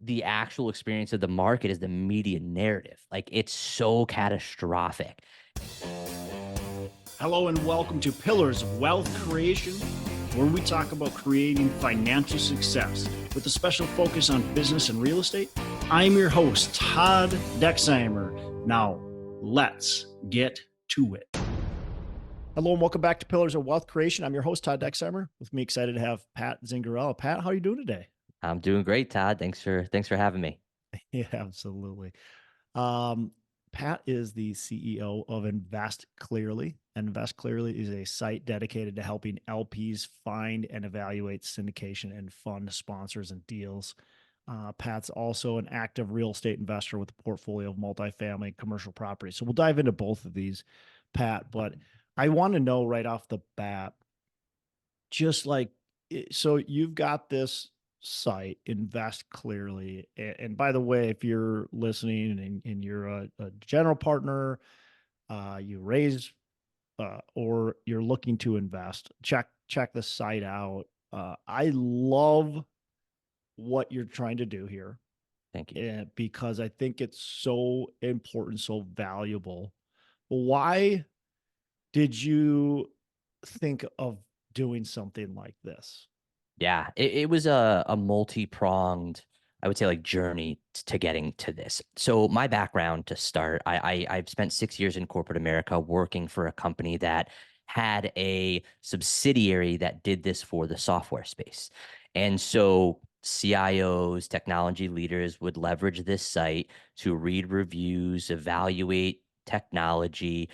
the actual experience of the market is the media narrative. Like it's so catastrophic. Hello and welcome to Pillars of Wealth Creation, where we talk about creating financial success with a special focus on business and real estate. I'm your host, Todd Dexheimer. Now, let's get to it. Hello and welcome back to Pillars of Wealth Creation. I'm your host, Todd Dexheimer. With me, excited to have Pat Zingarella. Pat, how are you doing today? I'm doing great, Todd. Thanks for having me. Yeah, absolutely. Um, Pat is the CEO of Invest Clearly. Invest Clearly is a site dedicated to helping LPs find and evaluate syndication and fund sponsors and deals. Pat's also an active real estate investor with a portfolio of multifamily commercial properties. So we'll dive into both of these, Pat. But I want to know right off the bat, just like, so you've got this site, Invest Clearly. And by the way, if you're listening and you're a general partner, you raise or you're looking to invest, check the site out. I love what you're trying to do here, Thank you. because I think it's so important, so valuable. Why did you think of doing something like this? Yeah, it was a multi-pronged, I would say, like journey to getting to this. So my background to start, I've spent 6 years in corporate America working for a company that had a subsidiary that did this for the software space. And so CIOs, technology leaders would leverage this site to read reviews, evaluate technology,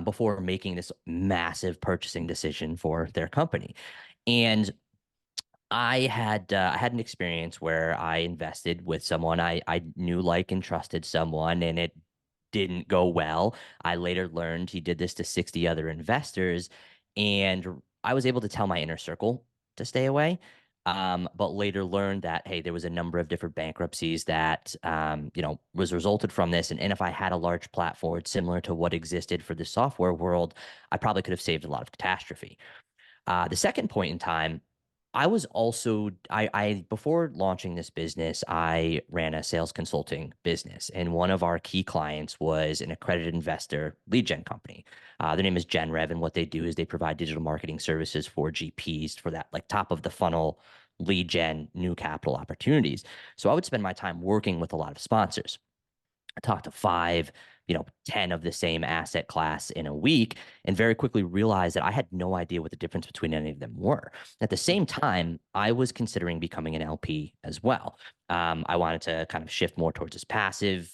before making this massive purchasing decision for their company. And I had an experience where I invested with someone I knew, like, and trusted someone, and it didn't go well. I later learned he did this to 60 other investors, and I was able to tell my inner circle to stay away. But later learned that, hey, there was a number of different bankruptcies that was resulted from this. And if I had a large platform similar to what existed for the software world, I probably could have saved a lot of catastrophe. The second point in time, I was also I before launching this business, I ran a sales consulting business, and one of our key clients was an accredited investor lead gen company. Their name is GenRev, and what they do is they provide digital marketing services for GPs for that, like, top of the funnel lead gen, new capital opportunities. So I would spend my time working with a lot of sponsors. I talked to five, 10 of the same asset class in a week, and very quickly realized that I had no idea what the difference between any of them were. At the same time, I was considering becoming an LP as well. I wanted to kind of shift more towards this passive,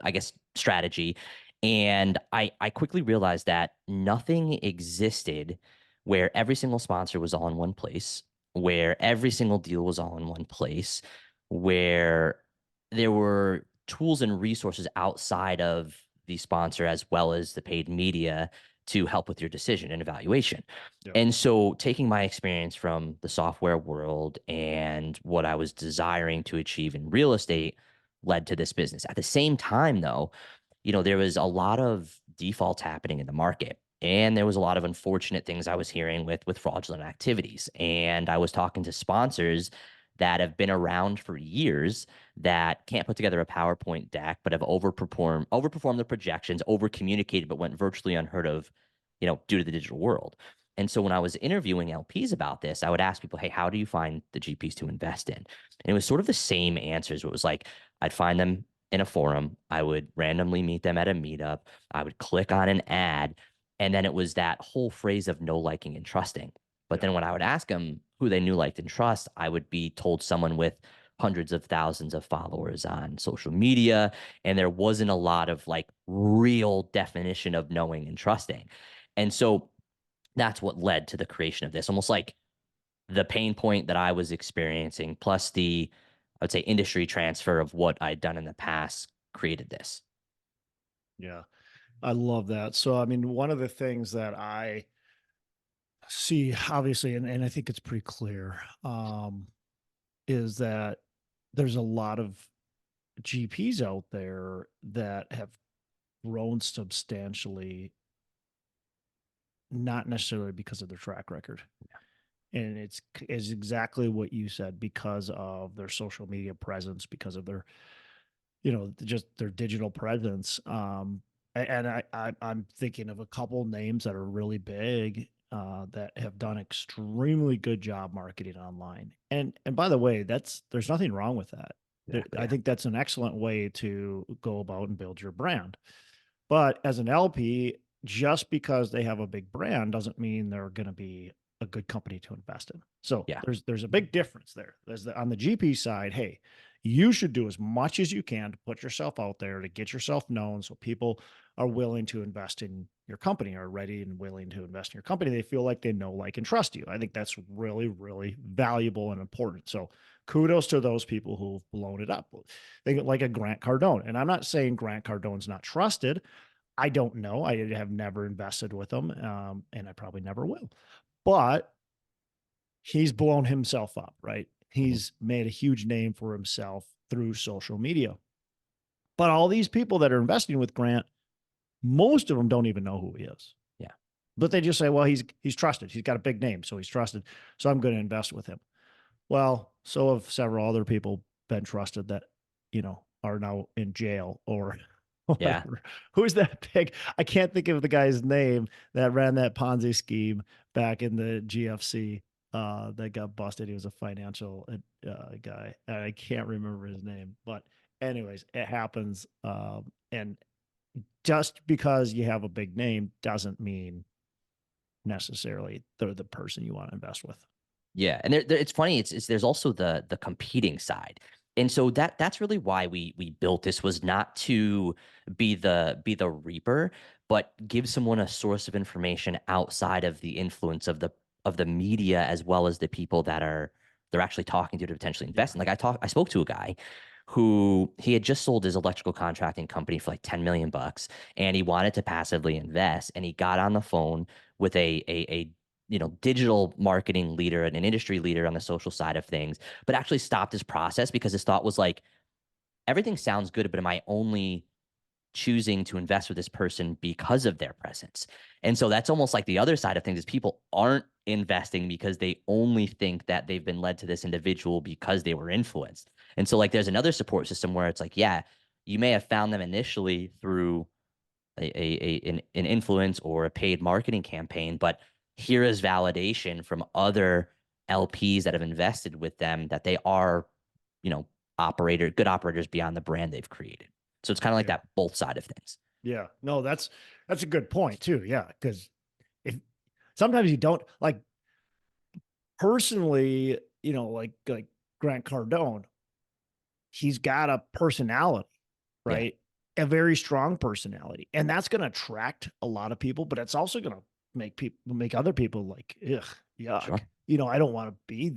I guess, strategy. And I quickly realized that nothing existed where every single sponsor was all in one place, where every single deal was all in one place, where there were tools and resources outside of the sponsor as well as the paid media to help with your decision and evaluation. Yep. And so, taking my experience from the software world and what I was desiring to achieve in real estate led to this business. At the same time, though, there was a lot of defaults happening in the market. And there was a lot of unfortunate things I was hearing with fraudulent activities. And I was talking to sponsors that have been around for years that can't put together a PowerPoint deck, but have overperformed the projections, over communicated, but went virtually unheard of, due to the digital world. And so when I was interviewing LPs about this, I would ask people, hey, how do you find the GPs to invest in? And it was sort of the same answers. It was like, I'd find them in a forum. I would randomly meet them at a meetup. I would click on an ad. And then it was that whole phrase of know, liking, and trusting. But Yep. then when I would ask them who they knew, liked, and trust, I would be told someone with hundreds of thousands of followers on social media. And there wasn't a lot of, like, real definition of knowing and trusting. And so that's what led to the creation of this, almost like the pain point that I was experiencing, plus the, I would say, industry transfer of what I'd done in the past created this. Yeah. I love that. So, I mean, one of the things that I see, obviously, and I think it's pretty clear, is that there's a lot of GPs out there that have grown substantially, not necessarily because of their track record. And it's is exactly what you said, because of their social media presence, because of their, just their digital presence. And I'm thinking of a couple names that are really big, that have done extremely good job marketing online. And by the way, there's nothing wrong with that. Exactly. I Yeah. think that's an excellent way to go about and build your brand. But as an LP, just because they have a big brand doesn't mean they're going to be a good company to invest in. So Yeah. there's a big difference there. On the GP side, hey, you should do as much as you can to put yourself out there, to get yourself known, so people are willing to invest in your company, are ready and willing to invest in your company. They feel like they know, like, and trust you. I think that's really, really valuable and important. So kudos to those people who've blown it up. Think like a Grant Cardone. And I'm not saying Grant Cardone's not trusted. I don't know. I have never invested with him, and I probably never will. But he's blown himself up, right? Hmm. He's made a huge name for himself through social media. But all these people that are investing with Grant, most of them don't even know who he is. Yeah. But they just say, well, he's trusted. He's got a big name, so he's trusted. So I'm going to invest with him. Well, so have several other people been trusted that, are now in jail or Yeah. whatever. Who's that pig? I can't think of the guy's name that ran that Ponzi scheme back in the GFC, that got busted. He was a financial guy. I can't remember his name, but anyways, it happens. And just because you have a big name doesn't mean necessarily they're the person you want to invest with. Yeah, and it's funny. It's there's also the competing side, and so that's really why we built this, was not to be the reaper, but give someone a source of information outside of the influence of the media, as well as the people that they're actually talking to potentially Yeah. invest in. Like I spoke to a guy who he had just sold his electrical contracting company for like 10 million bucks, and he wanted to passively invest, and he got on the phone with a digital marketing leader and an industry leader on the social side of things, but actually stopped his process because his thought was like, everything sounds good, but am I only choosing to invest with this person because of their presence? And so that's almost like the other side of things, is people aren't investing because they only think that they've been led to this individual because they were influenced. And so like there's another support system where it's like, yeah, you may have found them initially through an influence or a paid marketing campaign, but here is validation from other LPs that have invested with them that they are, you know, good operators beyond the brand they've created. So it's kind of like Yeah. that both side of things. Yeah. No, that's a good point too. Yeah. Cause if sometimes you don't like, personally, like Grant Cardone, he's got a personality, Yeah, right? A very strong personality. And that's going to attract a lot of people, but it's also going to make other people like, ugh, yuck. sure. I don't want to be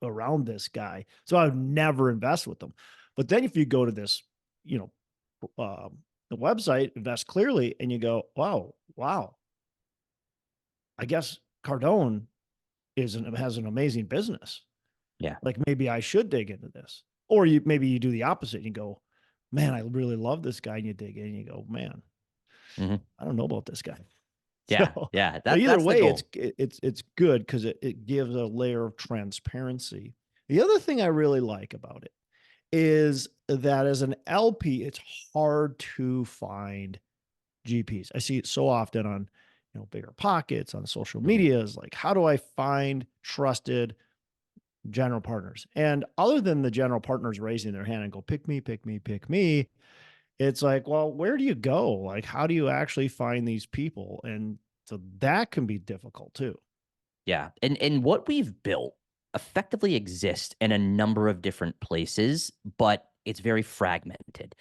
around this guy. So I would never invest with them. But then if you go to this, you know, the website, Invest Clearly, and you go, wow, I guess Cardone has an amazing business. Yeah. Like maybe I should dig into this. Or maybe you do the opposite and you go, man, I really love this guy. And you dig in and you go, man, Hmm. I don't know about this guy. Yeah. So, Yeah. so That either that's the way, goal. it's good because it gives a layer of transparency. The other thing I really like about it is that as an LP, it's hard to find GPs. I see it so often on, Bigger Pockets, on social Hmm. media, is like, how do I find trusted general partners? And other than the general partners raising their hand and go, pick me, pick me, pick me, it's like, well, where do you go? Like, how do you actually find these people? And so that can be difficult too. Yeah. And what we've built effectively exists in a number of different places, but it's very fragmented.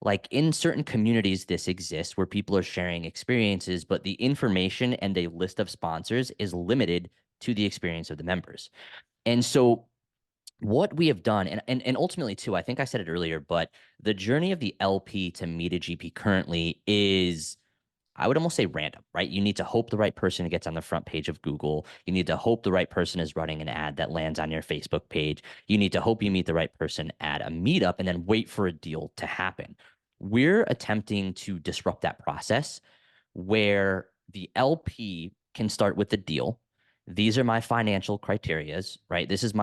Like in certain communities, this exists where people are sharing experiences, but the information and a list of sponsors is limited to the experience of the members. And so what we have done, and ultimately too, I think I said it earlier, but the journey of the LP to meet a GP currently is, I would almost say, random, right? You need to hope the right person gets on the front page of Google. You need to hope the right person is running an ad that lands on your Facebook page. You need to hope you meet the right person at a meetup and then wait for a deal to happen. We're attempting to disrupt that process where the LP can start with the deal. these are my financial criterias, right? This is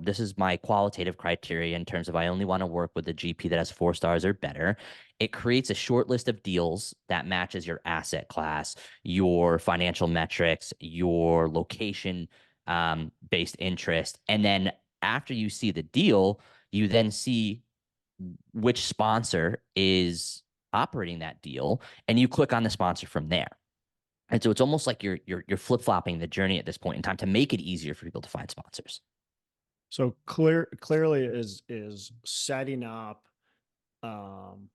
this is my qualitative criteria in terms of I only want to work with a GP that has 4 stars or better. It creates a short list of deals that matches your asset class, your financial metrics, your location based interest. And then after you see the deal, you then see which sponsor is operating that deal, and you click on the sponsor from there. And so it's almost like you're flip-flopping the journey at this point in time to make it easier for people to find sponsors. So clearly is setting up um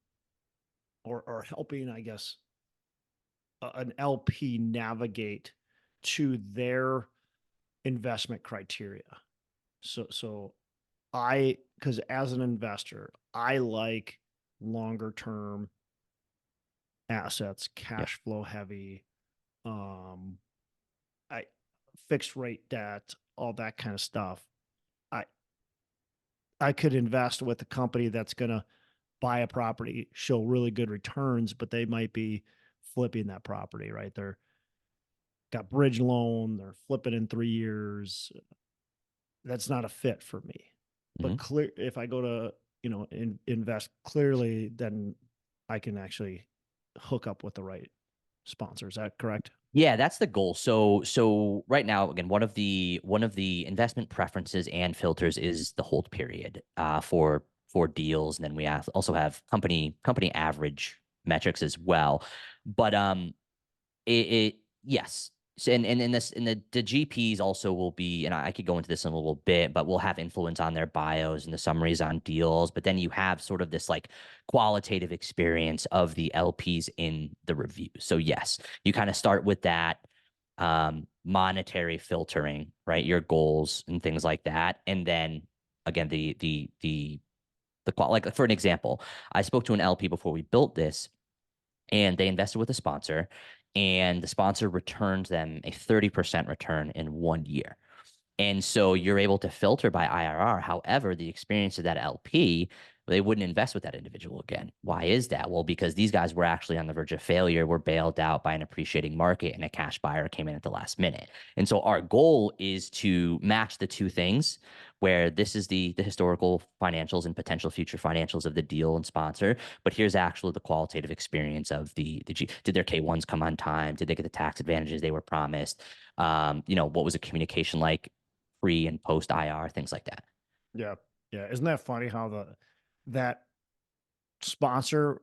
or helping, I guess, an LP navigate to their investment criteria. So because as an investor, I like longer term assets, Yep. cash flow heavy, um, I fixed rate debt, all that kind of stuff. I I could invest with a company that's going to buy a property, show really good returns, but they might be flipping that property, right? They're got bridge loan, they're flipping in 3 years. That's not a fit for me. But Mhm. clear, if I go to, invest clearly, then I can actually hook up with the right sponsor. Is that correct? Yeah, that's the goal. So right now, again, one of the investment preferences and filters is the hold period for deals, and then also have company average metrics as well. But it yes. So, and in this, and the GPs also will be, and I could go into this in a little bit, but we'll have influence on their bios and the summaries on deals. But then you have sort of this like qualitative experience of the LPs in the review. So yes, you kind of start with that monetary filtering, right? Your goals and things like that, and then again like for an example, I spoke to an LP before we built this, and they invested with a sponsor, and the sponsor returned them a 30% return in 1 year. And so you're able to filter by IRR. However, the experience of that LP, they wouldn't invest with that individual again. Why is that? Well, because these guys were actually on the verge of failure, were bailed out by an appreciating market, and a cash buyer came in at the last minute. And so our goal is to match the two things, where this is the historical financials and potential future financials of the deal and sponsor, but here's actually the qualitative experience of did their K1s come on time? Did they get the tax advantages they were promised? What was the communication like pre and post IR, things like that. Yeah. Yeah. Isn't that funny how that sponsor,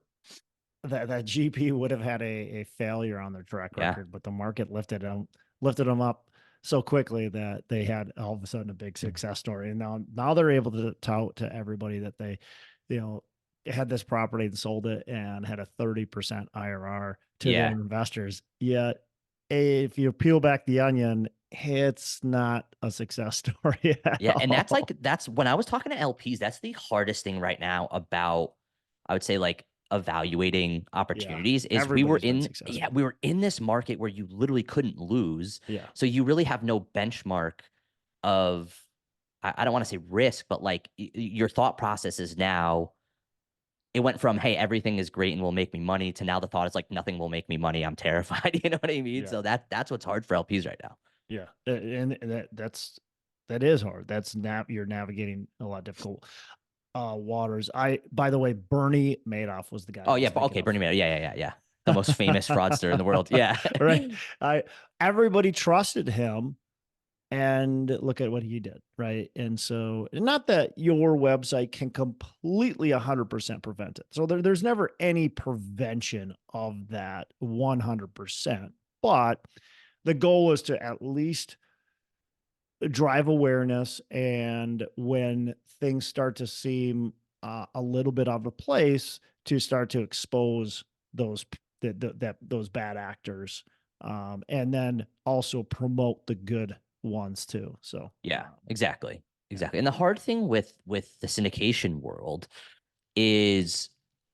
that GP would have had a failure on their track Yeah. record, but the market lifted them up so quickly that they had all of a sudden a big success story. And now they're able to tout to everybody that they, you know, had this property and sold it and had a 30% IRR to their Yeah. investors. Yet if you peel back the onion, it's not a success story at Yeah. And all. that's when I was talking to LPs, that's the hardest thing right now about, I would say, like evaluating Yeah. opportunities is Everybody's been successful. we were in this market where you literally couldn't lose. Yeah. So you really have no benchmark of, I don't want to say risk, but like your thought process is now, it went from, hey, everything is great and will make me money, to now the thought is like, nothing will make me money. I'm terrified. You know what I mean? Yeah. So that's what's hard for LPs right now. Yeah, and that is hard. You're navigating a lot difficult waters. By the way, Bernie Madoff was the guy Oh I was yeah, thinking okay, of. Bernie Madoff. Yeah. The most famous fraudster in the world. Yeah. Right. I Everybody trusted him, and look at what he did, right? And so, not that your website can completely 100% prevent it. So there's never any prevention of that 100%, but the goal is to at least drive awareness. And when things start to seem a little bit out of place, to start to expose those bad actors, and then also promote the good ones too. So Yeah, exactly. yeah. Exactly. And the hard thing with the syndication world is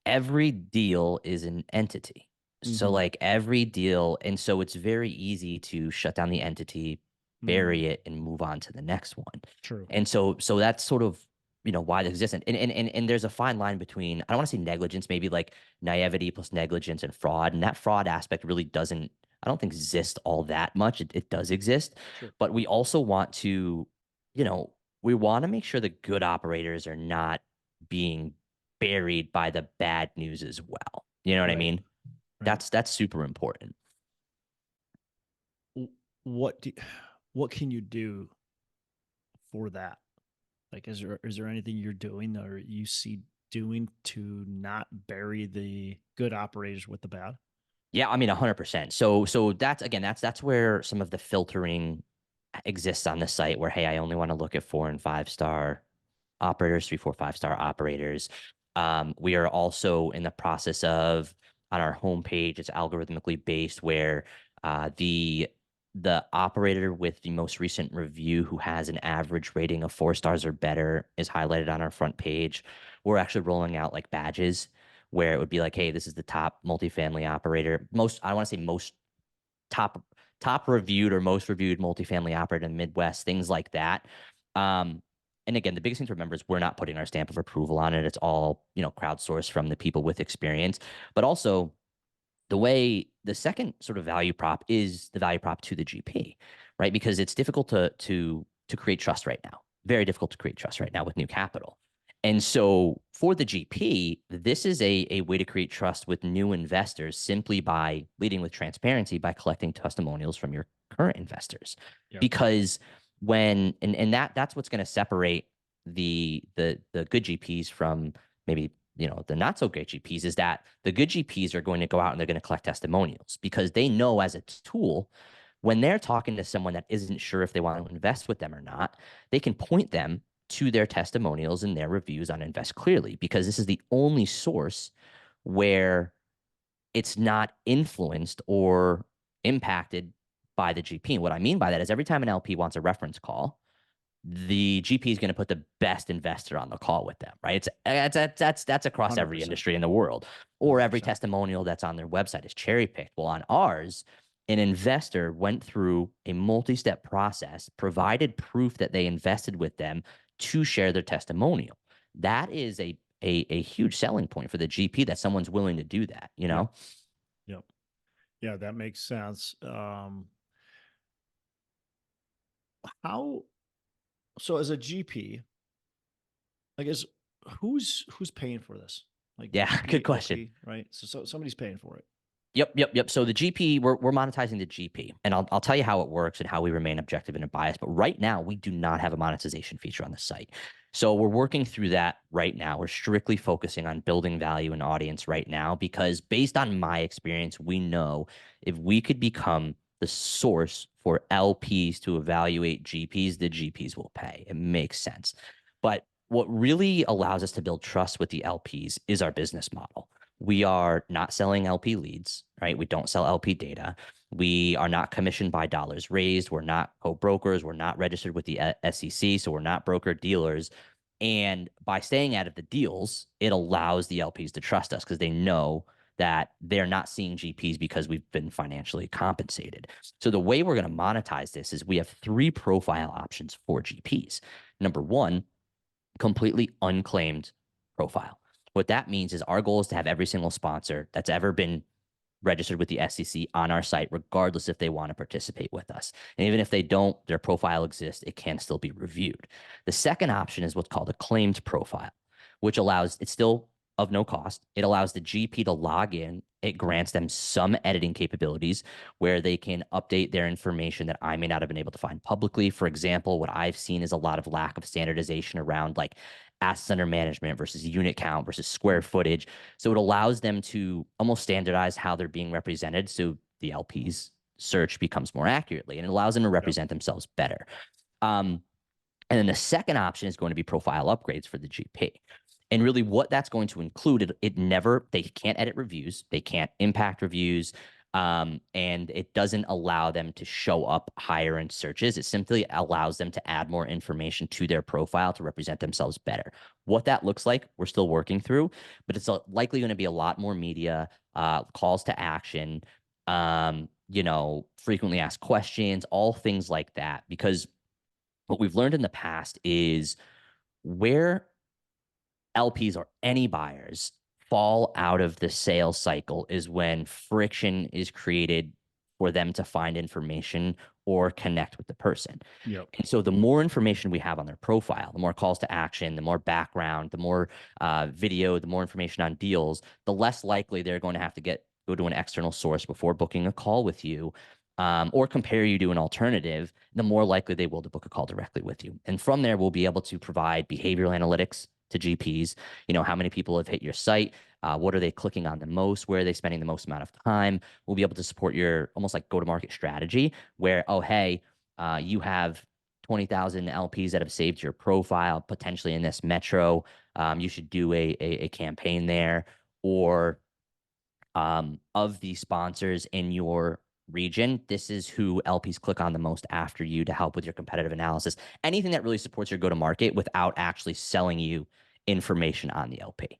every deal is an entity. So Hmm. like every deal, and so it's very easy to shut down the entity, Mm, bury it, and move on to the next one. true. And so that's sort of, why this exists. And there's a fine line between, I don't want to say negligence, maybe like naivety plus negligence and fraud. And that fraud aspect really doesn't I don't think exist all that much. It does exist, Sure. but we also want to, you know, we want to make sure the good operators are not being buried by the bad news as well. You know what I Right. mean? Right. That's super important. What do what can you do for that? Like, is there anything you're doing or you see doing to not bury the good operators with the bad? Yeah, I mean 100%. So that's again that's where some of the filtering exists on the site where hey, I only want to look at 4 and 5 star operators, 3, 4, 5 star operators. We are also in the process of on our homepage, it's algorithmically based where the operator with the most recent review who has an average rating of 4 stars or better is highlighted on our front page. We're actually rolling out like badges where it would be like, hey, this is the top multifamily operator. Most, I don't want to say most top top reviewed or most reviewed multifamily operator in the Midwest, things like that. Um, and again, the biggest thing to remember is we're not putting our stamp of approval on it. It's all, crowdsourced from the people with experience. But also the second sort of value prop is the value prop to the GP, right? Because it's difficult to create trust right now. Very difficult to create trust right now with new capital. And so for the GP, this is a way to create trust with new investors simply by leading with transparency by collecting testimonials from your current investors. Yep. Because and that's what's going to separate the good GPs from maybe the not so great GPs is that the good GPs are going to go out and they're going to collect testimonials because they know as a tool when they're talking to someone that isn't sure if they want to invest with them or not, they can point them to their testimonials and their reviews on Invest Clearly because this is the only source where it's not influenced or impacted by the GP. And what I mean by that is every time an LP wants a reference call, the GP is going to put the best investor on the call with them, right? That's across every 100%. industry in the world, or every 100%. testimonial that's on their website is cherry picked. Well, on ours, an investor went through a multi-step process, provided proof that they invested with them to share their testimonial. That is a huge selling point for the GP that someone's willing to do that, you Yep. know? Yep. Yeah, that makes sense. How so as a GP, I guess who's paying for this? Like the Yeah, good GP, question. LP, right? So somebody's paying for it. Yep. So the GP, we're monetizing the GP, and I'll tell you how it works and how we remain objective and unbiased. But right now, we do not have a monetization feature on the site, so we're working through that right now. We're strictly focusing on building value and audience right now because based on my experience, we know if we could become the source for LPs to evaluate GPs, the GPs will pay. It makes sense, but what really allows us to build trust with the LPs is our business model. We are not selling LP leads, right? We don't sell LP data. We are not commissioned by dollars raised. We're not co-brokers. We're not registered with the SEC, so we're not broker dealers. And by staying out of the deals, it allows the LPs to trust us because they know that they're not seeing GPs because we've been financially compensated. So the way we're going to monetize this is we have 3 profile options for GPs. Number one, completely unclaimed profile. What that means is our goal is to have every single sponsor that's ever been registered with the SEC on our site, regardless if they want to participate with us. And even if they don't, their profile exists, it can still be reviewed. The second option is what's called a claimed profile, which allows it's still of no cost. It allows the GP to log in. It grants them some editing capabilities where they can update their information that I may not have been able to find publicly. For example, what I've seen is a lot of lack of standardization around like assets under management versus unit count versus square footage. So it allows them to almost standardize how they're being represented. So the LP's search becomes more accurately and it allows them to Yep. represent themselves better. Um, and then the second option is going to be profile upgrades for the GP. And really, what that's going to include, they can't edit reviews, they can't impact reviews, and it doesn't allow them to show up higher in searches. It simply allows them to add more information to their profile to represent themselves better. What that looks like, we're still working through, but it's likely going to be a lot more media, calls to action, frequently asked questions, all things like that, because what we've learned in the past is where LPs or any buyers fall out of the sales cycle is when friction is created for them to find information or connect with the person. Yep. And so the more information we have on their profile, the more calls to action, the more background, the more video, the more information on deals, the less likely they're going to have to go to an external source before booking a call with you, or compare you to an alternative, the more likely they will to book a call directly with you. And from there, we'll be able to provide behavioral analytics to GPs. How many people have hit your site? What are they clicking on the most? Where are they spending the most amount of time? We'll be able to support your almost like go-to-market strategy where, oh, hey, you have 20,000 LPs that have saved your profile potentially in this metro. You should do a campaign there. Or of the sponsors in your region, this is who LPs click on the most after you to help with your competitive analysis. Anything that really supports your go-to-market without actually selling you information on the LP.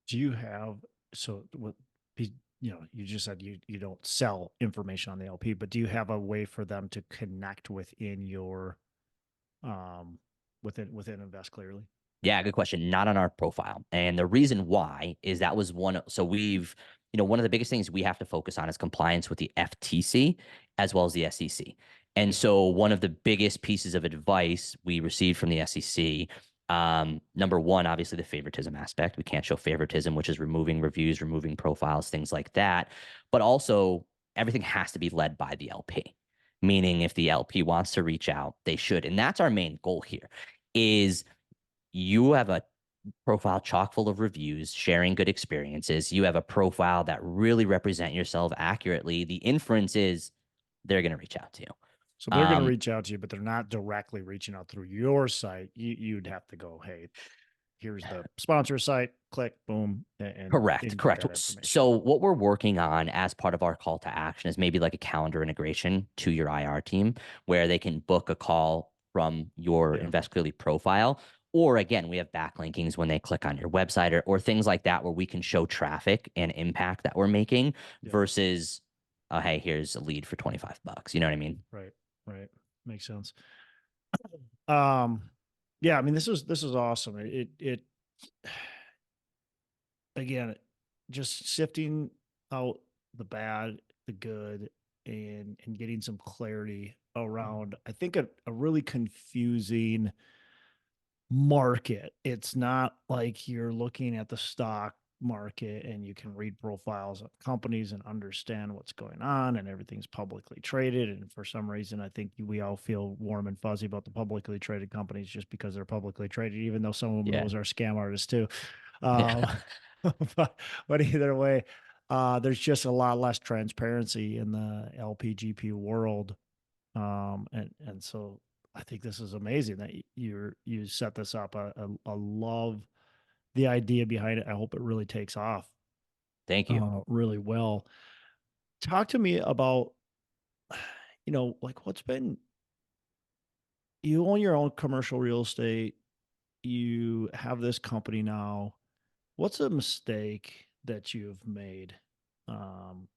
Do you have, so what, you just said you don't sell information on the LP, but do you have a way for them to connect within your, within Invest Clearly? Yeah, good question. Not on our profile. And the reason why is that was one. So one of the biggest things we have to focus on is compliance with the FTC as well as the SEC. And Yeah. so one of the biggest pieces of advice we received from the SEC, number one, obviously the favoritism aspect. We can't show favoritism, which is removing reviews, removing profiles, things like that. But also everything has to be led by the LP, meaning if the LP wants to reach out, they should. And that's our main goal here is you have a profile chock full of reviews, sharing good experiences. You have a profile that really represent yourself accurately. The inference is they're going to reach out to you. So they're going to reach out to you, but they're not directly reaching out through your site. You'd have to go, hey, here's the sponsor site, click, boom, Correct, and get correct. that information. So what we're working on as part of our call to action is maybe like a calendar integration to your IR team where they can book a call from your Yeah. Invest Clearly profile. Or again, we have backlinkings when they click on your website or things like that where we can show traffic and impact that we're making Yep. versus, hey, here's a lead for $25. You know what I mean? Right. Right. Makes sense. Um, yeah, I mean, this is awesome. It again, just sifting out the bad, the good, and getting some clarity around, I think a really confusing market. It's not like you're looking at the stock market and you can read profiles of companies and understand what's going on and everything's publicly traded. And for some reason, I think we all feel warm and fuzzy about the publicly traded companies just because they're publicly traded, even though some of them Yeah. those are scam artists too. Yeah. Um, but either way, there's just a lot less transparency in the LPGP world. And so I think this is amazing that you set this up. I love the idea behind it. I hope it really takes off Thank you. really well. Talk to me about, like what's been, you own your own commercial real estate. You have this company now. What's a mistake that you've made? Um,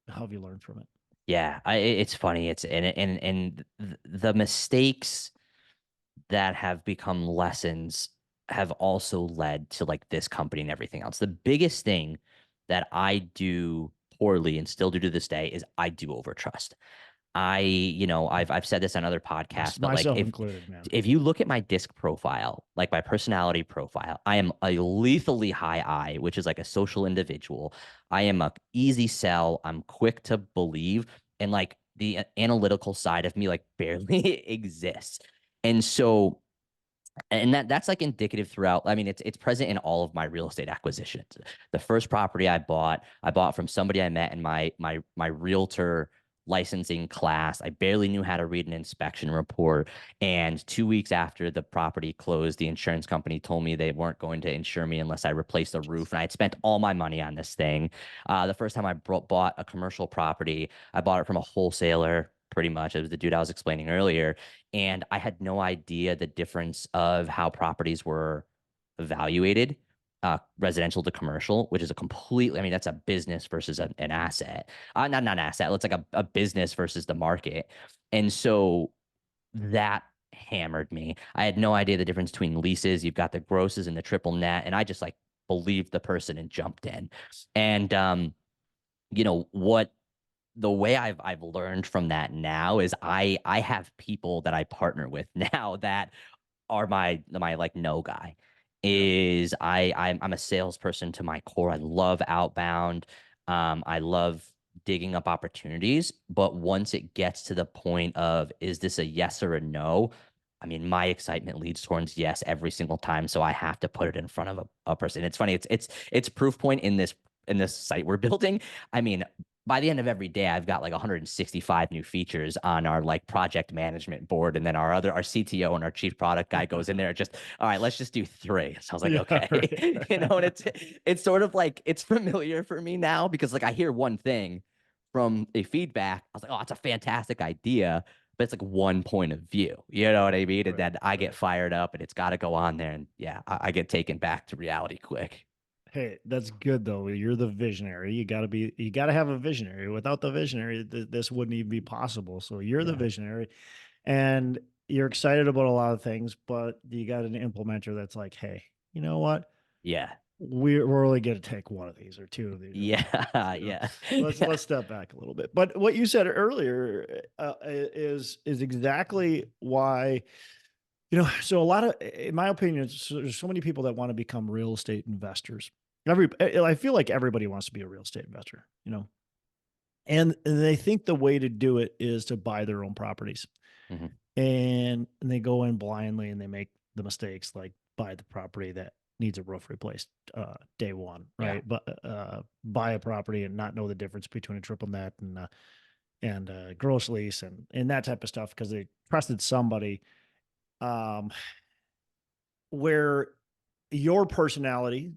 how have you learned from it? Yeah, it's funny. It's and the mistakes that have become lessons have also led to like this company and everything else. The biggest thing that I do poorly and still do to this day is I do overtrust. I've said this on other podcasts, but like Myself included, man. if you look at my disc profile, like my personality profile, I am a lethally high I, which is like a social individual. I am a easy sell. I'm quick to believe, and like the analytical side of me like barely exists. And so and that's like indicative throughout. I mean, it's present in all of my real estate acquisitions. The first property I bought from somebody I met in my realtor licensing class. I barely knew how to read an inspection report. And 2 weeks after the property closed, the insurance company told me they weren't going to insure me unless I replaced the roof. And I had spent all my money on this thing. The first time I bought a commercial property, I bought it from a wholesaler. Pretty much, it was the dude I was explaining earlier, and I had no idea the difference of how properties were evaluated, residential to commercial, which is a completely, I mean, that's a business versus an asset. Not an asset. It's like a business versus the market. And so that hammered me. I had no idea the difference between leases. You've got the grosses and the triple net. And I just like believed the person and jumped in. And, what the way I've learned from that now is I have people that I partner with now that are my like no guy. Yeah. Is I'm a salesperson to my core. I love outbound. I love digging up opportunities, but once it gets to the point of is this a yes or a no? I mean, my excitement leads towards yes every single time, so I have to put it in front of a person. It's funny. It's proof point in this site we're building. I mean, by the end of every day, I've got like 165 new features on our like project management board. And then our CTO and our chief product guy goes in there, just, all right, let's just do three. So I was like, Yeah. okay. Right. And it's sort of like, it's familiar for me now because like I hear one thing from a feedback. I was like, oh, it's a fantastic idea, but it's like one point of view. You know what I mean? And Right. then I get Right. fired up and it's got to go on there. And yeah, I get taken back to reality quick. Hey, that's good though. You're the visionary. You got to have a visionary. Without the visionary, this wouldn't even be possible. So you're the Yeah. visionary and you're excited about a lot of things, but you got an implementer that's like, hey, you know what? Yeah. We're only going to take one of these or two of these or one of these, Yeah. you know. Yeah. Yeah. Let's step back a little bit. But what you said earlier is exactly why, you know, so a lot of, in my opinion, there's so many people that want to become real estate investors. I feel like everybody wants to be a real estate investor, you know, and they think the way to do it is to buy their own properties, Mhm. and they go in blindly and they make the mistakes like buy the property that needs a roof replaced day one, Yeah. right? But buy a property and not know the difference between a triple net and gross lease and that type of stuff because they trusted somebody. Um, where your personality,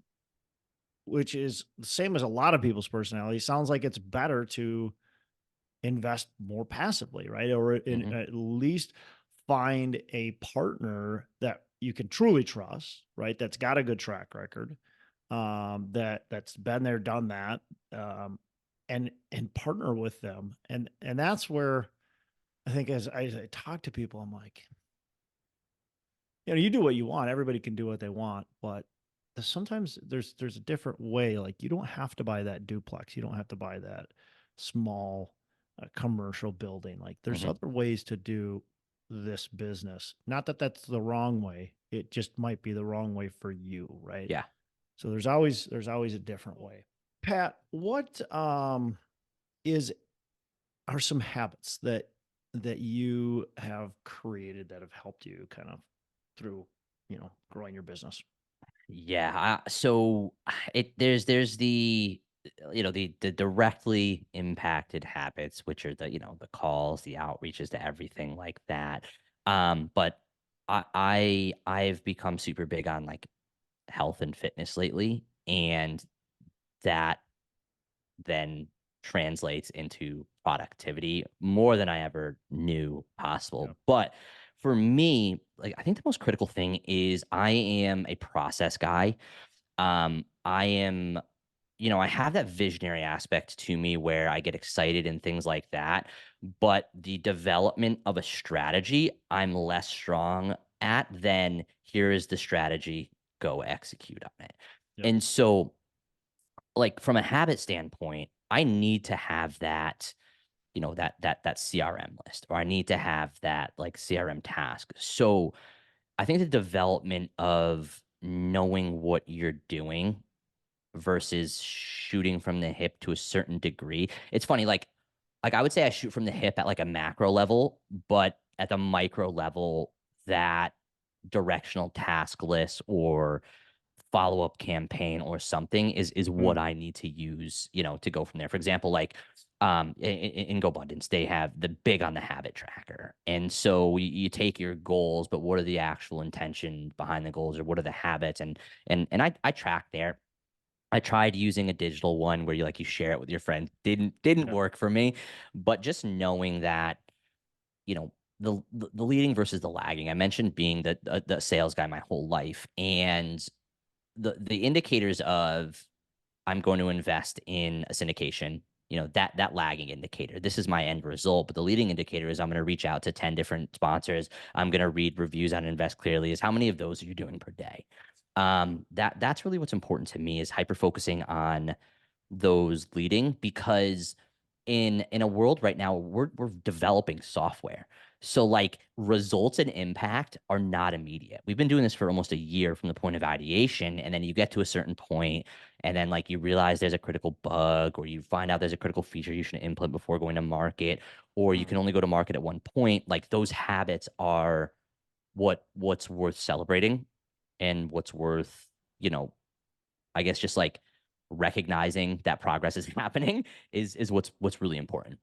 which is the same as a lot of people's personality, sounds like it's better to invest more passively, right? Or Mhm. at least find a partner that you can truly trust, right? That's got a good track record, that's been there, done that, and partner with them. And that's where I think as I talk to people, I'm like, you know, you do what you want. Everybody can do what they want, but sometimes there's a different way. Like you don't have to buy that duplex. You don't have to buy that small commercial building. Like there's Mhm. other ways to do this business. Not that that's the wrong way. It just might be the wrong way for you, right? Yeah. So there's always a different way. Pat, what is are some habits that you have created that have helped you kind of through, you know, growing your business? Yeah. So there's the the directly impacted habits, which are the the calls, the outreaches, to everything like that. But I've become super big on like health and fitness lately, and that then translates into productivity more than I ever knew Yeah. possible. But for me, like I think the most critical thing is I am a process guy. I am, I have that visionary aspect to me where I get excited and things like that. But the development of a strategy, I'm less strong at than here is the strategy, go execute on it. Yep. And so, like from a habit standpoint, I need to have that, that CRM list, or I need to have that like CRM task. So I think the development of knowing what you're doing versus shooting from the hip to a certain degree. It's funny, like I would say I shoot from the hip at like a macro level, but at the micro level, that directional task list or follow-up campaign or something is what Mm. I need to use, to go from there. For example, like in GoBundance, they have the big on the habit tracker. And so you take your goals, but what are the actual intention behind the goals, or what are the habits? And I track there. I tried using a digital one where you share it with your friends. Didn't Yeah. work for me. But just knowing that, you know, the leading versus the lagging. I mentioned being the sales guy my whole life, and the indicators of I'm going to invest in a syndication, that lagging indicator. This is my end result, but the leading indicator is I'm going to reach out to 10 different sponsors. I'm going to read reviews on Invest Clearly. Is how many of those are you doing per day? That's really what's important to me, is hyper focusing on those leading, because in a world right now, we're developing software. So like results and impact are not immediate. We've been doing this for almost a year from the point of ideation, and then you get to a certain point, and then like you realize there's a critical bug, or you find out there's a critical feature you should implement before going to market, or you can Mhm. only go to market at one point. Like those habits are what's worth celebrating and what's worth, you know, I guess just like recognizing that progress is happening is what's really important.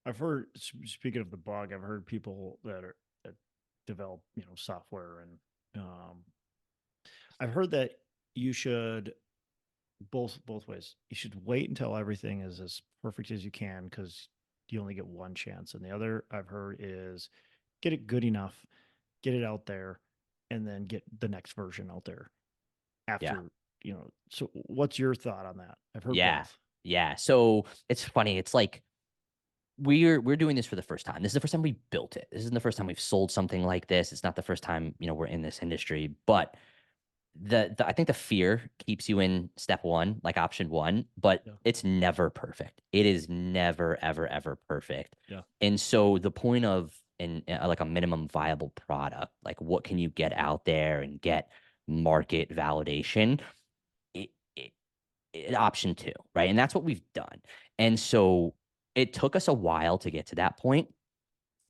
I've heard, speaking of the bug, I've heard people that develop, software, and I've heard that you should both ways. You should wait until everything is as perfect as you can, because you only get one chance. And the other I've heard is get it good enough, get it out there, and then get the next version out there Yeah. after, So what's your thought on that? I've heard Yeah. both. Yeah. So it's funny. It's like we're doing this for the first time. This is the first time we built it. This isn't the first time we've sold something like this. It's not the first time, we're in this industry. But the I think the fear keeps you in step one, like option one, but Yeah. it's never perfect. It is never, ever, ever perfect. Yeah. And so the point of like a minimum viable product, like what can you get out there and get market validation? It, it, Option two, right? And that's what we've done. And so it took us a while to get to that point,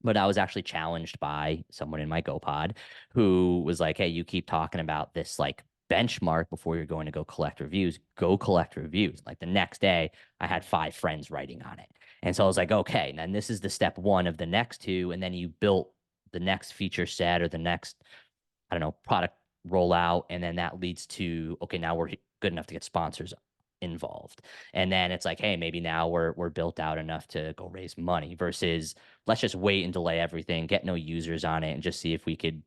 but I was actually challenged by someone in my GoPod who was like, "Hey, you keep talking about this like benchmark before you're going to go collect reviews. Go collect reviews." Like the next day, I had 5 friends writing on it, and so I was like, "Okay, and then this is the step one of the next two, and then you built the next feature set or the next, I don't know, product rollout, and then that leads to, okay, now we're good enough to get sponsors involved. And then it's like, hey, maybe now we're built out enough to go raise money versus let's just wait and delay everything, get no users on it, and just see if we could,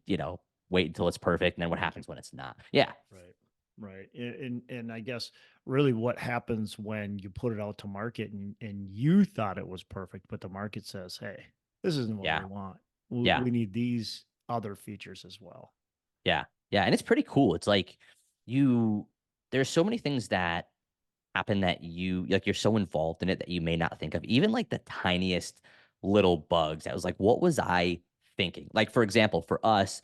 wait until it's perfect. And then what Make it happens when it's not? Yeah. right. Right. And I guess really what happens when you put it out to market, and you thought it was perfect, but the market says, "Hey, this isn't what we Yeah. want. Yeah. We need these other features as well." Yeah. Yeah. And it's pretty cool. It's like you there's so many things that happen that you're so involved in it that you may not think of. Even like the tiniest little bugs. I was like, what was I thinking? Like, for example, for us,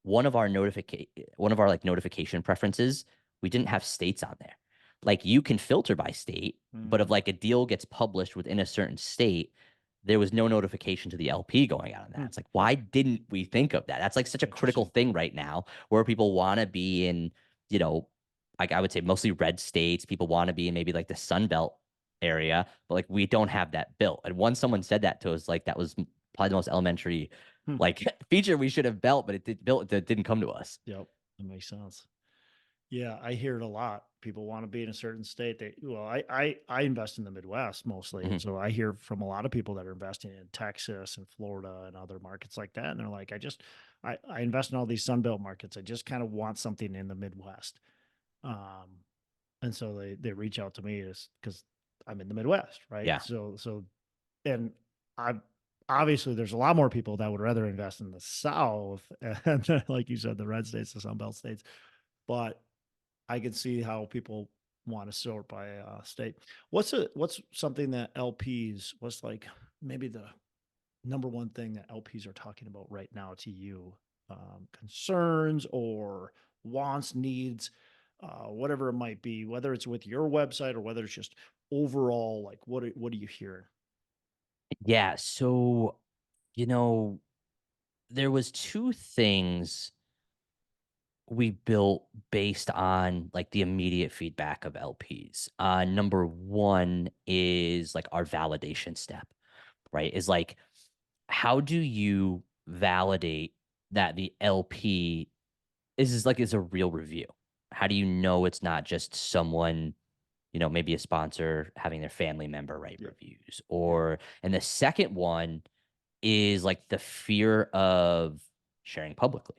one of our like notification preferences, we didn't have states on there. Like you can filter by state, but if Mm, like a deal gets published within a certain state, there was no notification to the LP going out on that. hmm, It's like, why didn't we think of that? That's like such a critical interesting. thing right now where people want to be in, you know, like I would say mostly red states. People want to be in maybe like the Sun Belt area, but like we don't have that built. And once Yeah. someone said that to us, like that was probably the most elementary Hmm. like feature we should have built, but it didn't come to us. Yep. That makes sense. Yeah, I hear it a lot. People want to be in a certain state. I invest in the Midwest mostly, and Mhm. so I hear from a lot of people that are investing in Texas and Florida and other markets like that, and they're like, I invest in all these Sunbelt markets. I just kind of want something in the Midwest, um, and so they reach out to me is because I'm in the Midwest, right? Yeah. And I obviously there's a lot more people that would rather invest in the South, and like you said, the red states, the Sunbelt states, but I can see how people want to sort by state. What's something that LPs, what's like maybe the number one thing that LPs are talking about right now to you? Concerns or wants, needs, whatever it might be, whether it's with your website or whether it's just overall, like what are you hearing? Yeah. So, you know, there was two things we built based on like the immediate feedback of LPs. Number one is like our validation step, right? Is like, how do you validate that the LP is a real review? How do you know it's not just someone, maybe a sponsor having their family member write Yeah. reviews? Yeah. And the second one is like the fear of sharing publicly.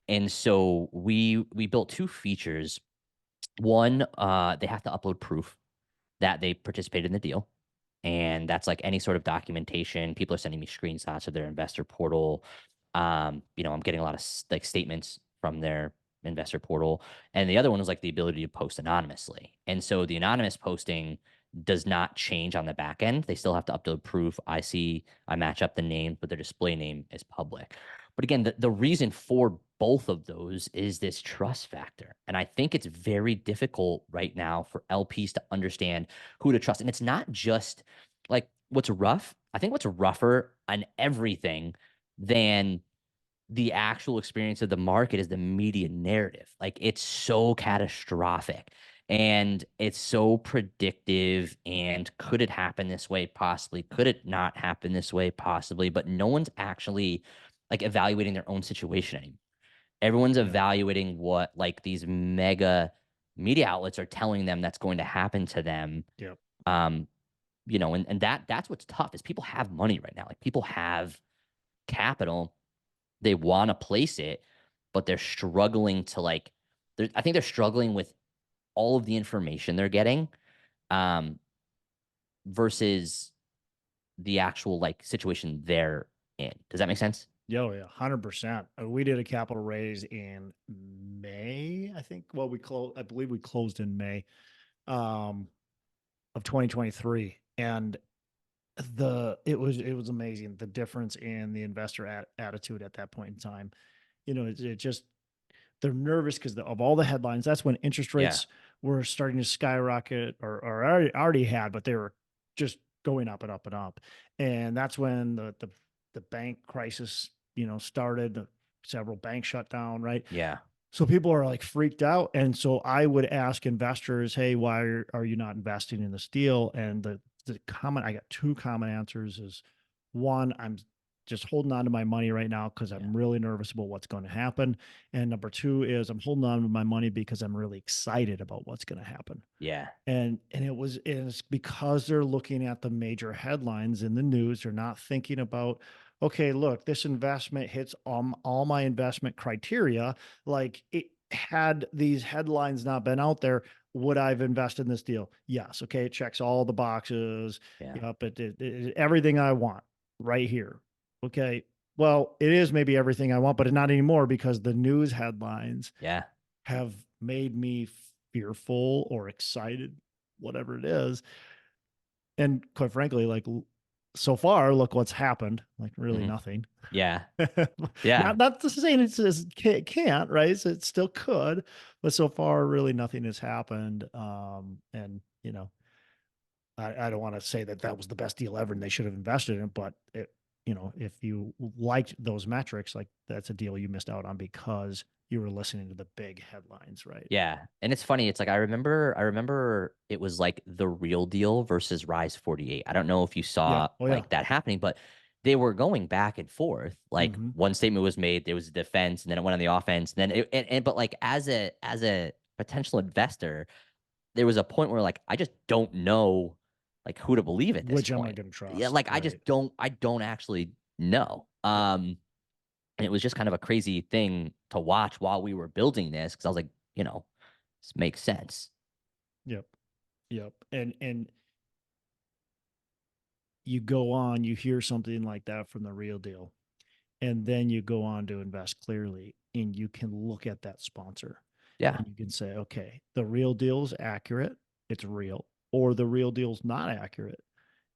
And so we built two features. One, they have to upload proof that they participated in the deal. And that's like any sort of documentation. People are sending me screenshots of their investor portal. I'm getting a lot of like statements from their investor portal. And the other one was like the ability to post anonymously. And so the anonymous posting does not change on the back end. They still have to upload proof. I match up the name, but their display name is public. But again, the reason for both of those is this trust factor. And I think it's very difficult right now for LPs to understand who to trust. And it's not just like what's rough. I think what's rougher on everything than the actual experience of the market is the media narrative. Like it's so catastrophic and it's so predictive. And could it happen this way? Possibly. Could it not happen this way? Possibly. But no one's actually like evaluating their own situation anymore. Everyone's Yeah. evaluating what like these mega media outlets are telling them that's going to happen to them. Yep. Um, and that's what's tough is people have money right now. Like people have capital, they want to place it, but they're struggling to like, I think they're struggling with all of the information they're getting, um, versus the actual like situation they're in. Does that make sense? Yo, yeah, 100%. We did a capital raise in May, I think. Well, I believe we closed in May um, of 2023, and it was amazing the difference in the investor attitude at that point in time. It just they're nervous because of all the headlines. That's when interest Yeah. rates were starting to skyrocket, or already had, but they were just going up and up and up. And that's when the bank crisis, started. Several banks shut down, right? Yeah. So people are like freaked out. And so I would ask investors, hey, why are you not investing in this deal? And the common, I got two common answers is one, I'm just holding on to my money right now because Yeah. I'm really nervous about what's going to happen. And number two is I'm holding on to my money because I'm really excited about what's going to happen. Yeah. It's because they're looking at the major headlines in the news. They're not thinking about, okay, look, this investment hits all my investment criteria. Like, had these headlines not been out there, would I've invested in this deal? Yes. Okay, it checks all the boxes. Yeah. Yep, everything I want right here. Okay, well, it is maybe everything I want, but not anymore because the news headlines Yeah. have made me fearful or excited, whatever it is. And quite frankly, like, so far, look what's happened. Like, really Hmm. nothing. Yeah. not Yeah. not to say it can't, right? So it still could, but so far, really nothing has happened. And I don't want to say that that was the best deal ever and they should have invested in it, but if you liked those metrics, like that's a deal you missed out on because you were listening to the big headlines, right? Yeah. And it's funny. It's like I remember it was like the real deal versus Rise 48. I don't know if you Yeah. saw Oh yeah. like that happening, but they were going back and forth. Like Hmm. one statement was made, there was a defense, and then it went on the offense. And then but like as a potential investor, there was a point where like I just don't know like who to believe at this Which am I point. going to Yeah, trust? like Right. I don't actually know. Yep. And it was just kind of a crazy thing to watch while we were building this because I was like, this makes sense. Yep. Yep. And you go on, you hear something like that from the real deal, and then you go on to invest clearly, and you can look at that sponsor Yeah. and you can say, okay, the real deal's accurate, it's real, or the real deal's not accurate,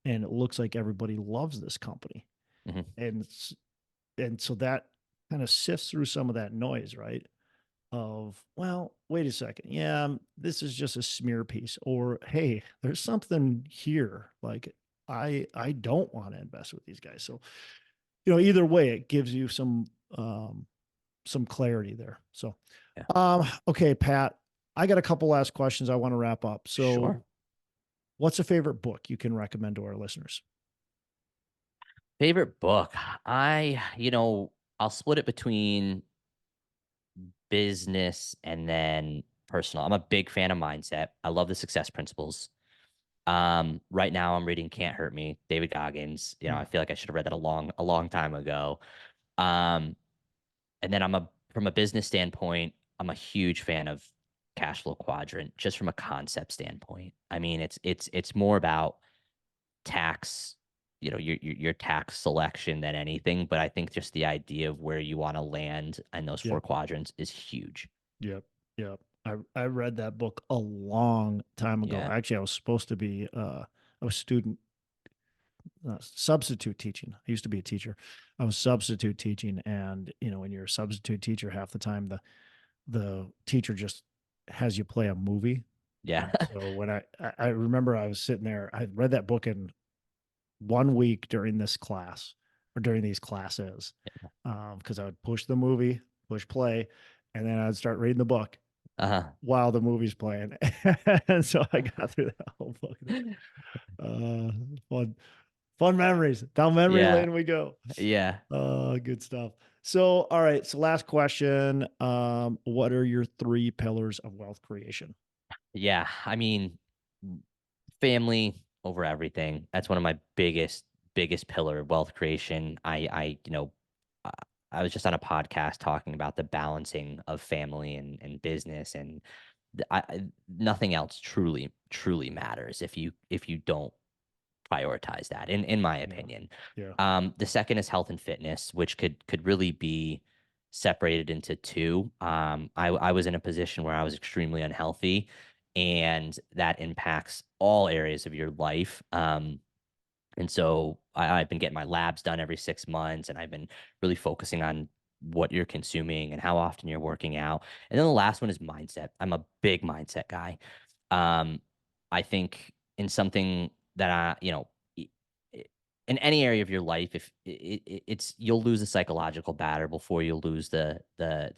and it looks like everybody loves this company. Hmm. And and so that kind of sifts through some of that noise, right? Of, well, wait a second. Yeah, this is just a smear piece. Or, hey, there's something here. Like, I don't want to invest with these guys. So, either way, it gives you some clarity there. So, Yeah. okay, Pat, I got a couple last questions I want to wrap up. Sure. So, what's a favorite book you can recommend to our listeners? Favorite book. I'll split it between business and then personal. I'm a big fan of mindset. I love the success principles. Right now I'm reading Can't Hurt Me, David Goggins. Hmm. I feel like I should have read that a long time ago. Um, and then from a business standpoint, I'm a huge fan of cash flow quadrant, just from a concept standpoint. I mean, it's more about tax, your tax selection than anything. But I think just the idea of where you want to land in those four Yep. quadrants is huge. Yep. Yep. I read that book a long time ago. Yeah. Actually, I was supposed to be I was student substitute teaching. I used to be a teacher. I was substitute teaching, and when you're a substitute teacher, half the time the teacher just has you play a movie. Yeah. And so when I remember I was sitting there, I read that book in 1 week during this class or during these classes, because I would push the movie, push play, and then I'd start reading the book Uh-huh. while the movie's playing. And so I got through that whole book. Uh, fun, fun memories. Down memory Yeah. lane we go. Yeah. Good stuff. So, all right. So, last question. What are your three pillars of wealth creation? Yeah. I mean, family over everything. That's one of my biggest pillar of wealth creation. Uh, I was just on a podcast talking about the balancing of family and business, and nothing else truly matters if you don't prioritize that, in my Yeah. opinion. Yeah. The second is health and fitness, which could really be separated into two. I was in a position where I was extremely unhealthy, and that impacts all areas of your life. And so I've been getting my labs done every 6 months, and I've been really focusing on what you're consuming and how often you're working out. And then the last one is mindset. I'm a big mindset guy. Um, I think in something that in any area of your life, if it's you'll lose the psychological battle before you'll lose the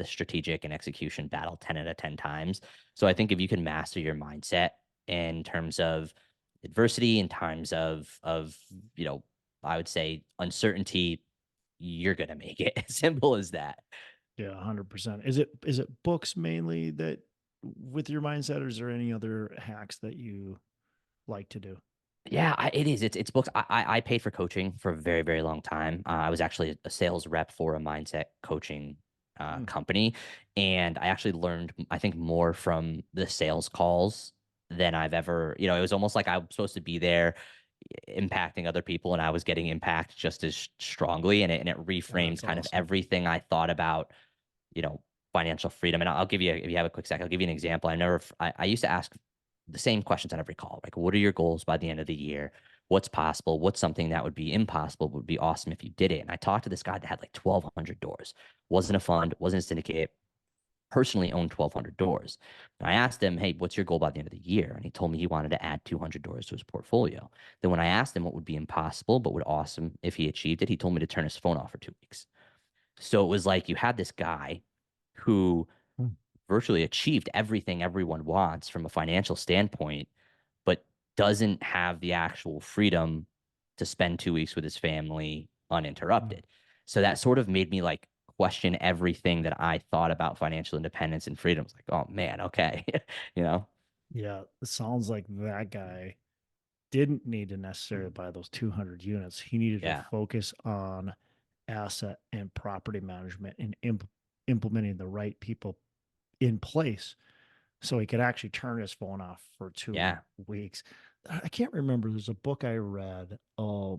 strategic and execution battle 10 out of 10 times. So I think if you can master your mindset in terms of adversity, in times of you know, I would say uncertainty, you're gonna make it. As simple as that. Yeah. 100%. Is it books mainly that with your mindset, or is there any other hacks that you like to do? Yeah, it is. It's books. I paid for coaching for a very long time. I was actually a sales rep for a mindset coaching Mm. company, and I actually learned, I think, more from the sales calls than I've ever. It was almost like I'm supposed to be there impacting other people, and I was getting impact just as strongly, and it Yeah, reframed that's kind of awesome. everything I thought about, you know, financial freedom. And I'll give you, if you have a quick sec, I'll give you an example. I used to ask the same questions on every call. Like, what are your goals by the end of the year? What's possible? What's something that would be impossible, would be awesome if you did it? And I talked to this guy that had like 1,200 doors, wasn't a fund, wasn't a syndicate, personally owned 1,200 doors. And I asked him, hey, what's your goal by the end of the year? And he told me he wanted to add 200 doors to his portfolio. Then when I asked him what would be impossible, but would awesome if he achieved it, he told me to turn his phone off for 2 weeks. So it was like you had this guy who Mm. virtually achieved everything everyone wants from a financial standpoint, but doesn't have the actual freedom to spend 2 weeks with his family Mm. uninterrupted. So that sort of made me like question everything that I thought about financial independence and freedom. It's like, oh man, okay, you know, Yeah, it sounds like that guy didn't need to necessarily buy those 200 units. He needed to yeah, focus on asset and property management and implementing the right people in place so he could actually turn his phone off for two yeah, weeks. I can't remember. There's a book I read a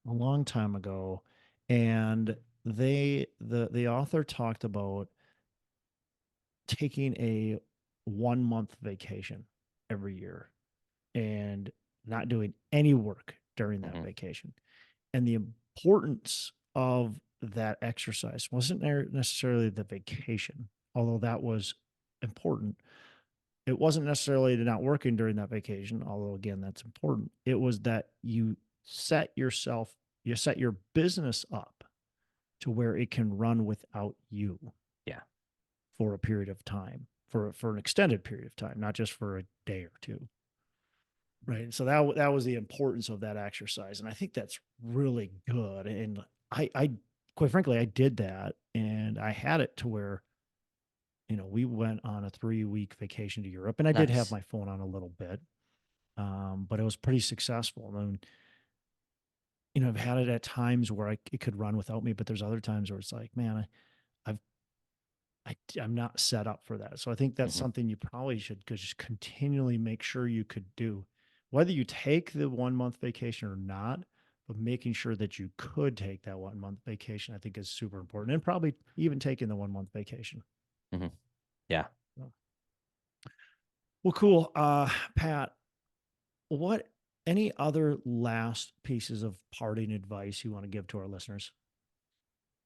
long time ago, and the author talked about taking a 1 month vacation every year and not doing any work during that hmm, vacation. And the importance of that exercise wasn't necessarily the vacation, although that was important. It wasn't necessarily not working during that vacation, although again, that's important. It was that you set your business up to where it can run without you yeah, for a period of time, for an extended period of time, not just for a day or two. Right. So that was the importance of that exercise. And I think that's really good. And I quite frankly, I did that, and I had it to where, we went on a 3 week vacation to Europe, and I did have nice, my phone on a little bit. But it was pretty successful. And, I've had it at times where it could run without me, but there's other times where it's like, man, I've, I'm not set up for that. So I think that's hmm, something you probably should just continually make sure you could do, whether you take the 1 month vacation or not. But making sure that you could take that 1 month vacation, I think, is super important, and probably even taking the 1 month vacation. hmm, yeah. So, Well, cool. Pat, what any other last pieces of parting advice you want to give to our listeners?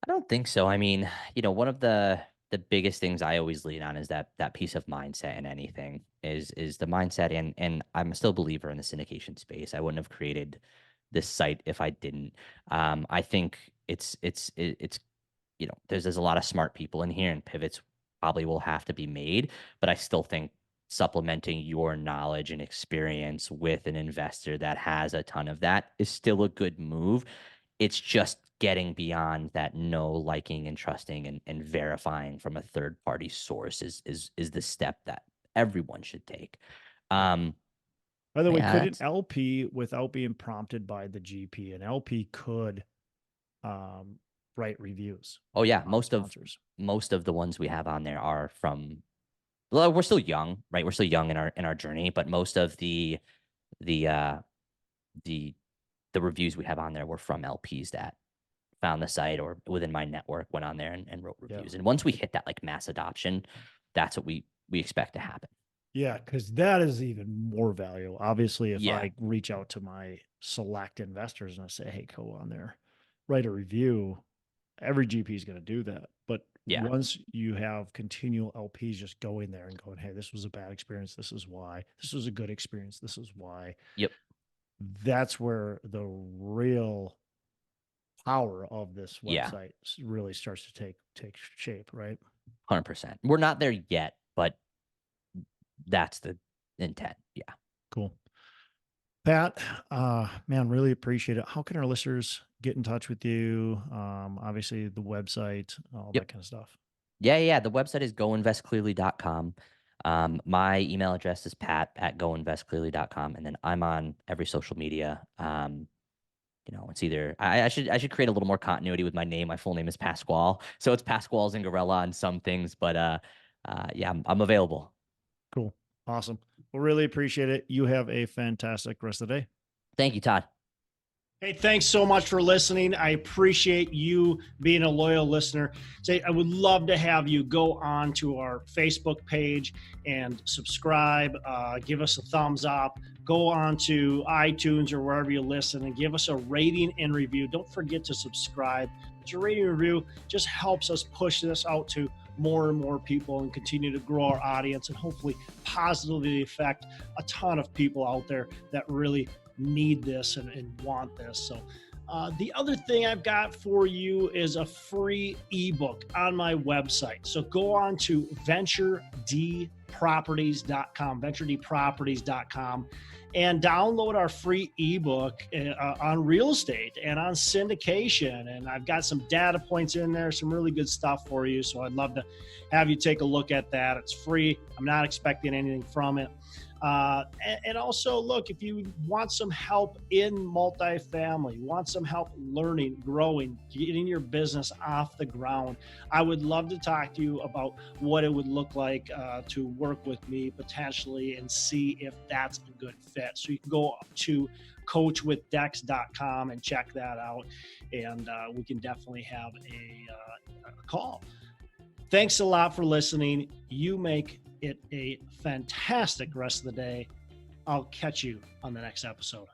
I don't think so. I mean, one of the biggest things I always lean on is that piece of mindset in anything is the mindset, and I'm still a believer in the syndication space. I wouldn't have created this site if I didn't. I think it's there's a lot of smart people in here, and pivots probably will have to be made, but I still think supplementing your knowledge and experience with an investor that has a ton of that is still a good move. It's just getting beyond that know, liking, and trusting and verifying from a third party source is the step that everyone should take. Yeah. Um, By the way, yeah, could an that's LP, without being prompted by the GP, an LP could um, write reviews oh yeah, on sponsors? most of the ones we have on there are from, well, we're still young, right? We're still young in our journey, but most of the the the reviews we have on there were from LPs that found the site or within my network went on there and wrote Yeah. reviews. And once we hit that like mass adoption, that's what we expect to happen. Yeah, because that is even more value. Obviously, if Yeah. I reach out to my select investors and I say, hey, go on there, write a review, every GP is going to do that. But Yeah. once you have continual LPs just going there and going, hey, this was a bad experience. This is why. This was a good experience. This is why. Yep. That's where the real power of this Yeah. website really starts to take shape, right? 100%. We're not there yet, but that's the intent. Yeah. Cool. Pat, man, really appreciate it. How can our listeners get in touch with you? Obviously the website, all that Yep. kind of stuff. Yeah. The website is goinvestclearly.com. My email address is pat@goinvestclearly.com. And then I'm on every social media. It's either I should create a little more continuity with my name. My full name is Pasquale, so it's Pasquale Zingarella on some things, but yeah, I'm available. Cool. Awesome. Well, really appreciate it. You have a fantastic rest of the day. Thank you, Todd. Hey, thanks so much for listening. I appreciate you being a loyal listener. Say, I would love to have you go on to our Facebook page and subscribe. Give us a thumbs up. Go on to iTunes or wherever you listen and give us a rating and review. Don't forget to subscribe. But your rating and review just helps us push this out to more and more people and continue to grow our audience and hopefully positively affect a ton of people out there that really need this and want this. So the other thing I've got for you is a free ebook on my website. So go on to venturedproperties.com, and download our free ebook on real estate and on syndication. And I've got some data points in there, some really good stuff for you. So I'd love to have you take a look at that. It's free. I'm not expecting anything from it. And also, look, if you want some help in multifamily, want some help learning, growing, getting your business off the ground, I would love to talk to you about what it would look like to work with me potentially and see if that's a good fit. So you can go to coachwithdex.com and check that out, and we can definitely have a call. Thanks a lot for listening. You make it a fantastic rest of the day. I'll catch you on the next episode.